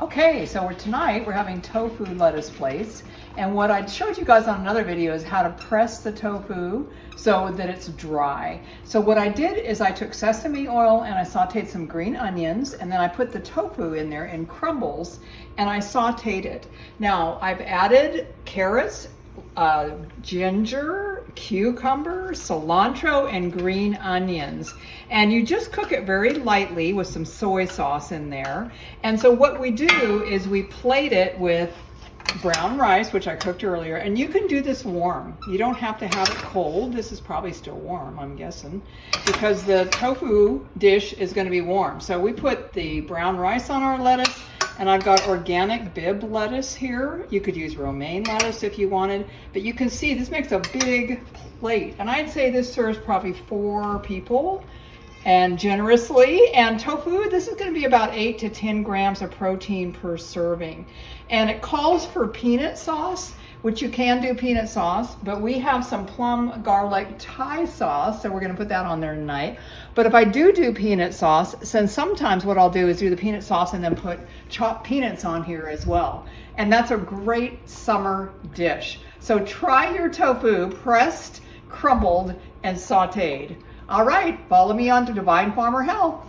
Okay, so tonight we're having tofu lettuce plates, and what I showed you guys on another video is how to press the tofu so that it's dry. So what I did is I took sesame oil and I sauteed some green onions, and then I put the tofu in there in crumbles and I sauteed it. Now I've added carrots, ginger, cucumber, cilantro, and green onions. And you just cook it very lightly with some soy sauce in there. And so what we do is we plate it with brown rice, which I cooked earlier, and you can do this warm. You don't have to have it cold. This is probably still warm, I'm guessing, because the tofu dish is going to be warm. So we put the brown rice on our lettuce, and I've got organic Bibb lettuce here. You could use romaine lettuce if you wanted, but you can see this makes a big plate. And I'd say this serves probably 4 people and generously. And tofu, this is going to be about 8 to 10 grams of protein per serving. And it calls for peanut sauce, which you can do peanut sauce, but we have some plum garlic Thai sauce, so we're gonna put that on there tonight. But if I do peanut sauce, since sometimes what I'll do is do the peanut sauce and then put chopped peanuts on here as well. And that's a great summer dish. So try your tofu pressed, crumbled, and sauteed. All right, follow me on to Divine Farmer Health.